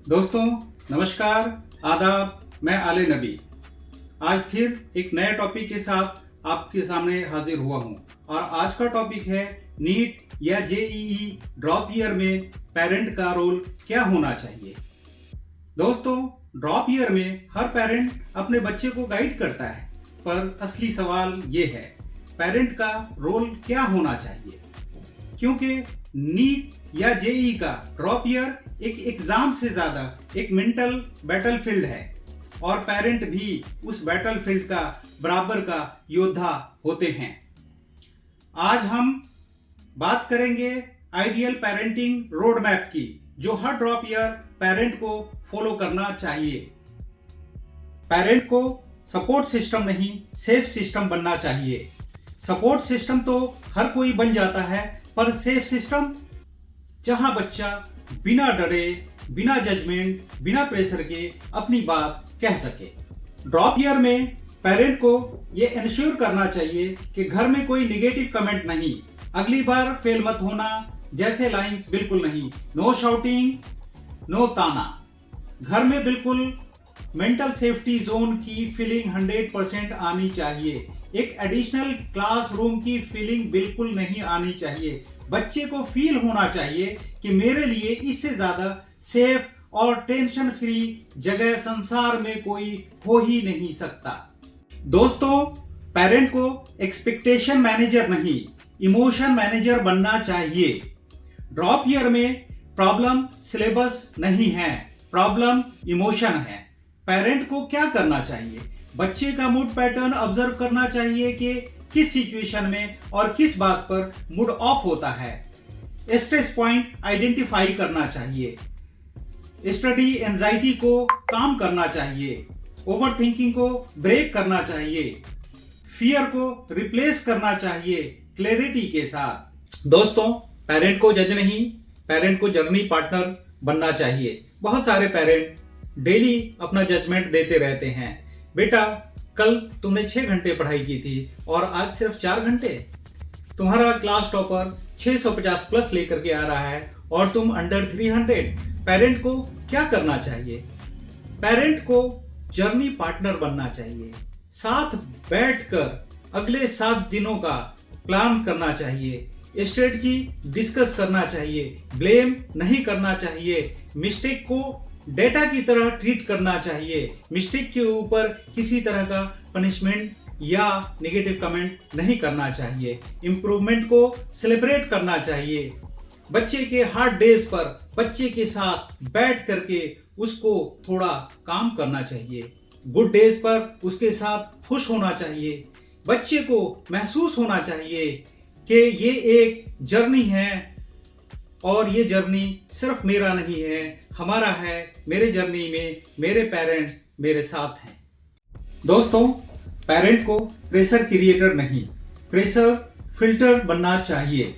दोस्तों नमस्कार, आदाब। मैं आले नबी आज फिर एक नए टॉपिक के साथ आपके सामने हाजिर हुआ हूं और आज का टॉपिक है नीट या जेईई ड्रॉप ईयर में पेरेंट का रोल क्या होना चाहिए। दोस्तों, ड्रॉप ईयर में हर पेरेंट अपने बच्चे को गाइड करता है, पर असली सवाल ये है पेरेंट का रोल क्या होना चाहिए। क्योंकि नीट या जेईई का ड्रॉप ईयर एक एग्जाम से ज्यादा एक मेंटल बैटलफील्ड है और पेरेंट भी उस बैटलफील्ड का बराबर का योद्धा होते हैं। आज हम बात करेंगे आइडियल पेरेंटिंग रोड मैप की, जो हर ड्रॉप ईयर पेरेंट को फॉलो करना चाहिए। पेरेंट को सपोर्ट सिस्टम नहीं, सेफ सिस्टम बनना चाहिए। सपोर्ट सिस्टम तो हर कोई बन जाता है, पर सेफ सिस्टम जहां बच्चा बिना डरे, बिना जजमेंट, बिना प्रेशर के अपनी बात कह सके। ड्रॉप ईयर में पेरेंट को यह इंश्योर करना चाहिए कि घर में कोई निगेटिव कमेंट नहीं, अगली बार फेल मत होना जैसे लाइंस बिल्कुल नहीं, नो शाउटिंग, नो ताना। घर में बिल्कुल मेंटल सेफ्टी जोन की फीलिंग 100% आनी चाहिए। एक एडिशनल क्लासरूम की फीलिंग बिल्कुल नहीं आनी चाहिए। बच्चे को फील होना चाहिए कि मेरे लिए इससे ज्यादा सेफ और टेंशन फ्री जगह संसार में कोई हो ही नहीं सकता। दोस्तों, पेरेंट को एक्सपेक्टेशन मैनेजर नहीं, इमोशन मैनेजर बनना चाहिए। ड्रॉप ईयर में प्रॉब्लम सिलेबस नहीं है, प्रॉब्लम इमोशन है। पेरेंट को क्या करना चाहिए? बच्चे का मूड पैटर्न ऑब्जर्व करना चाहिए कि किस सिचुएशन में और किस बात पर मूड ऑफ होता है। स्ट्रेस पॉइंट आइडेंटिफाई करना चाहिए। स्टडी एंजाइटी को काम करना चाहिए। ओवर थिंकिंग को ब्रेक करना चाहिए। फियर को रिप्लेस करना चाहिए क्लैरिटी के साथ। दोस्तों, पेरेंट को जज नहीं, पेरेंट को जर्नी पार्टनर बनना चाहिए। बहुत सारे पेरेंट डेली अपना जजमेंट देते रहते हैं। बेटा, कल तुमने 6 घंटे पढ़ाई की थी और आज सिर्फ 4 घंटे। तुम्हारा क्लास टॉपर 650 प्लस लेकर के आ रहा है और तुम अंडर 300। पेरेंट को क्या करना चाहिए? पेरेंट को जर्नी पार्टनर बनना चाहिए। साथ बैठकर अगले 7 दिनों का प्लान करना चाहिए। स्ट्रेटजी डिस्कस करना चाहिए। ब्लेम नहीं करना चाहिए। मिस्टेक को डेटा की तरह ट्रीट करना चाहिए। मिस्टेक के ऊपर किसी तरह का पनिशमेंट या नेगेटिव कमेंट नहीं करना चाहिए। इंप्रूवमेंट को सेलिब्रेट करना चाहिए। बच्चे के हार्ड डेज पर बच्चे के साथ बैठ करके उसको थोड़ा काम करना चाहिए। गुड डेज पर उसके साथ खुश होना चाहिए। बच्चे को महसूस होना चाहिए कि ये एक जर्नी है और ये जर्नी सिर्फ मेरा नहीं है, हमारा है। मेरे जर्नी में मेरे पेरेंट्स मेरे साथ हैं। दोस्तों, पेरेंट को प्रेशर क्रिएटर नहीं, प्रेशर फिल्टर बनना चाहिए।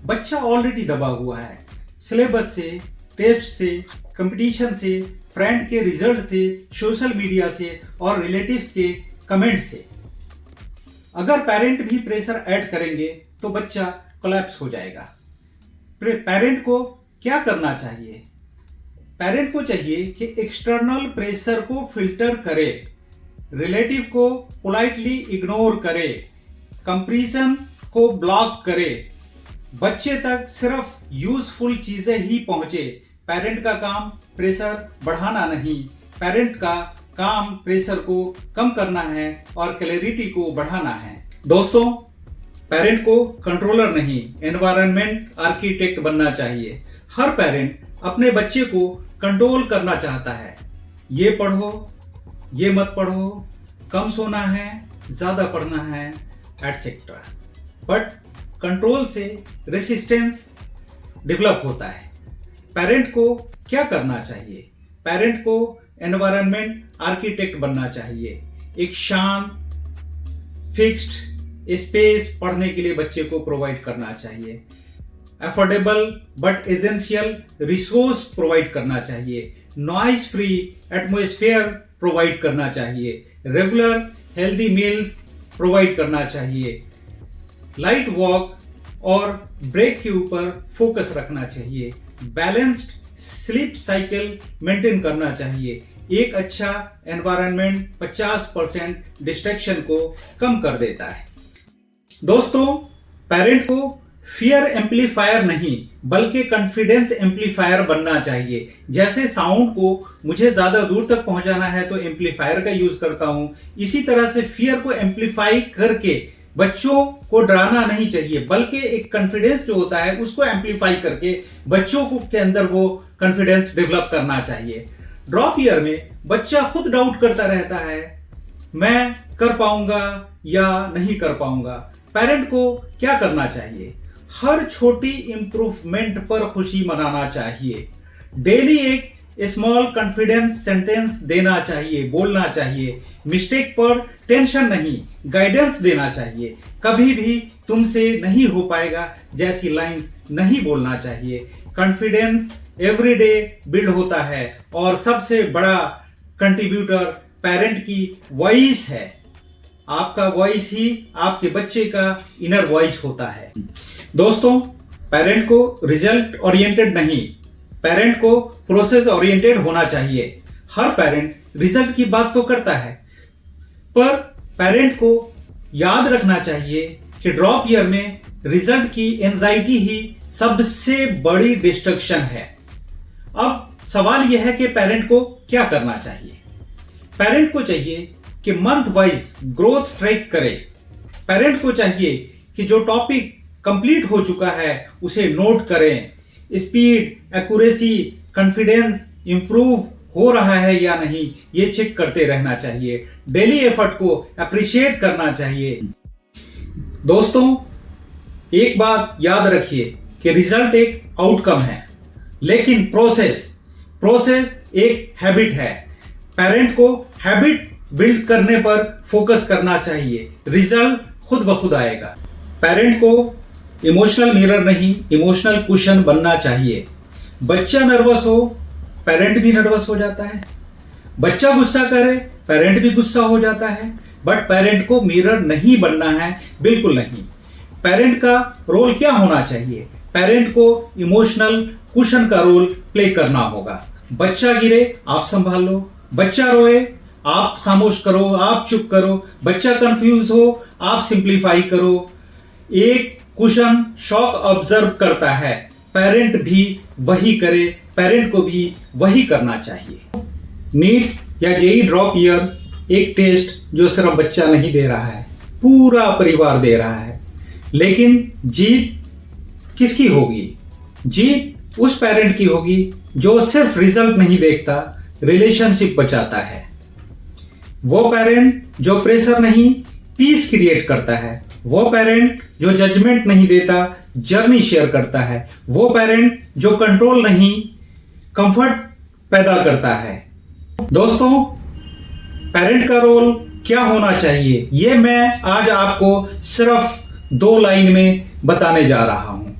बच्चा ऑलरेडी दबा हुआ है सिलेबस से, टेस्ट से, कंपटीशन से, फ्रेंड के रिजल्ट से, सोशल मीडिया से और रिलेटिव्स के कमेंट से। अगर पेरेंट भी प्रेशर ऐड करेंगे तो बच्चा कोलैप्स हो जाएगा। पेरेंट को क्या करना चाहिए? पेरेंट को चाहिए कि एक्सटर्नल प्रेशर को फिल्टर करे, रिलेटिव को पोलाइटली इग्नोर करे, कंपैरिजन को ब्लॉक करे। बच्चे तक सिर्फ यूजफुल चीजें ही पहुंचे। पेरेंट का काम प्रेशर बढ़ाना नहीं, पेरेंट का काम प्रेशर को कम करना है और क्लैरिटी को बढ़ाना है। दोस्तों, पेरेंट को कंट्रोलर नहीं, एनवायरनमेंट आर्किटेक्ट बनना चाहिए। हर पेरेंट अपने बच्चे को कंट्रोल करना चाहता है। ये पढ़ो, ये मत पढ़ो, कम सोना है, ज्यादा पढ़ना है, एटसेट्रा। बट कंट्रोल से रेसिस्टेंस डेवलप होता है। पेरेंट को क्या करना चाहिए? पेरेंट को एनवायरनमेंट आर्किटेक्ट बनना चाहिए। एक शांत, फिक्स्ड स्पेस पढ़ने के लिए बच्चे को प्रोवाइड करना चाहिए। Affordable but essential resource provide करना चाहिए। नॉइज फ्री एटमॉस्फेयर प्रोवाइड करना चाहिए। रेगुलर हेल्दी मील्स प्रोवाइड करना चाहिए। लाइट वॉक और ब्रेक के ऊपर फोकस रखना चाहिए। बैलेंस्ड स्लीप साइकिल मेंटेन करना चाहिए। एक अच्छा एनवायरनमेंट 50% डिस्ट्रैक्शन को कम कर देता है। दोस्तों, पेरेंट को फियर एम्पलीफायर नहीं बल्कि कॉन्फिडेंस एम्पलीफायर बनना चाहिए। जैसे साउंड को मुझे ज्यादा दूर तक पहुंचाना है तो एम्पलीफायर का यूज करता हूं, इसी तरह से फियर को एम्पलीफाई करके बच्चों को डराना नहीं चाहिए, बल्कि एक कॉन्फिडेंस जो होता है उसको एम्पलीफाई करके बच्चों को के अंदर वो कॉन्फिडेंस डेवलप करना चाहिए। ड्रॉप ईयर में बच्चा खुद डाउट करता रहता है, मैं कर पाऊंगा या नहीं कर पाऊंगा। पेरेंट को क्या करना चाहिए? हर छोटी इंप्रूवमेंट पर खुशी मनाना चाहिए। डेली एक स्मॉल कॉन्फिडेंस सेंटेंस देना चाहिए, बोलना चाहिए। मिस्टेक पर टेंशन नहीं, गाइडेंस देना चाहिए। कभी भी तुमसे नहीं हो पाएगा जैसी लाइंस नहीं बोलना चाहिए। कॉन्फिडेंस एवरीडे बिल्ड होता है और सबसे बड़ा कंट्रीब्यूटर पेरेंट की वॉइस है। आपका वॉइस ही आपके बच्चे का इनर वॉइस होता है। दोस्तों, पेरेंट को रिजल्ट ओरिएंटेड नहीं, पेरेंट को प्रोसेस ओरिएंटेड होना चाहिए। हर पेरेंट रिजल्ट की बात तो करता है, पर पेरेंट को याद रखना चाहिए कि ड्रॉप ईयर में रिजल्ट की एंजाइटी ही सबसे बड़ी डिस्ट्रैक्शन है। अब सवाल यह है कि पेरेंट को क्या करना चाहिए? पेरेंट को चाहिए कि मंथ वाइज ग्रोथ ट्रैक करे। पेरेंट को चाहिए कि जो टॉपिक कंप्लीट हो चुका है उसे नोट करें। स्पीड, एक्यूरेसी, कॉन्फिडेंस इंप्रूव हो रहा है या नहीं ये चेक करते रहना चाहिए। डेली एफर्ट को अप्रिशिएट करना चाहिए। दोस्तों, एक बात याद रखिए कि रिजल्ट एक आउटकम है, लेकिन प्रोसेस एक हैबिट है। पेरेंट को हैबिट बिल्ड करने पर फोकस करना चाहिए, रिजल्ट खुद ब खुद आएगा। पेरेंट को इमोशनल मिरर नहीं, इमोशनल कुशन बनना चाहिए। बच्चा नर्वस हो, पेरेंट भी नर्वस हो जाता है। बच्चा गुस्सा करे, पेरेंट भी गुस्सा हो जाता है। बट पेरेंट को मिरर नहीं बनना है, बिल्कुल नहीं। पेरेंट का रोल क्या होना चाहिए? पेरेंट को इमोशनल कुशन का रोल प्ले करना होगा। बच्चा गिरे, आप संभाल लो। बच्चा रोए, आप खामोश करो, आप चुप करो। बच्चा कंफ्यूज हो, आप सिंप्लीफाई करो। एक कुशन शॉक ऑब्जर्व करता है, पेरेंट भी वही करे, पेरेंट को भी वही करना चाहिए। नीट या जेईई ड्रॉप ईयर एक टेस्ट जो सिर्फ बच्चा नहीं दे रहा है, पूरा परिवार दे रहा है। लेकिन जीत किसकी होगी? जीत उस पेरेंट की होगी जो सिर्फ रिजल्ट नहीं देखता, रिलेशनशिप बचाता है। वो पेरेंट जो प्रेशर नहीं, पीस क्रिएट करता है। वो पेरेंट जो जजमेंट नहीं देता, जर्नी शेयर करता है। वो पेरेंट जो कंट्रोल नहीं, कंफर्ट पैदा करता है। दोस्तों, पेरेंट का रोल क्या होना चाहिए ये मैं आज आपको सिर्फ 2 लाइन में बताने जा रहा हूं।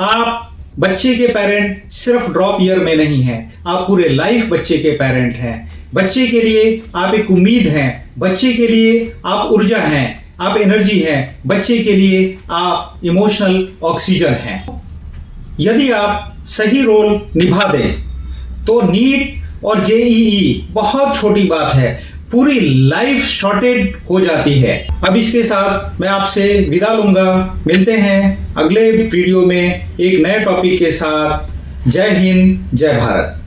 आप बच्चे के पेरेंट सिर्फ ड्रॉप ईयर में नहीं हैं, आप पूरे लाइफ बच्चे के पेरेंट हैं। बच्चे के लिए आप एक उम्मीद हैं, बच्चे के लिए आप ऊर्जा हैं, आप एनर्जी हैं, बच्चे के लिए आप इमोशनल ऑक्सीजन हैं। यदि आप सही रोल निभा दें तो नीट और जेईई बहुत छोटी बात है, पूरी लाइफ शॉर्टेड हो जाती है। अब इसके साथ मैं आपसे विदा लूंगा। मिलते हैं अगले वीडियो में एक नए टॉपिक के साथ। जय हिंद, जय भारत।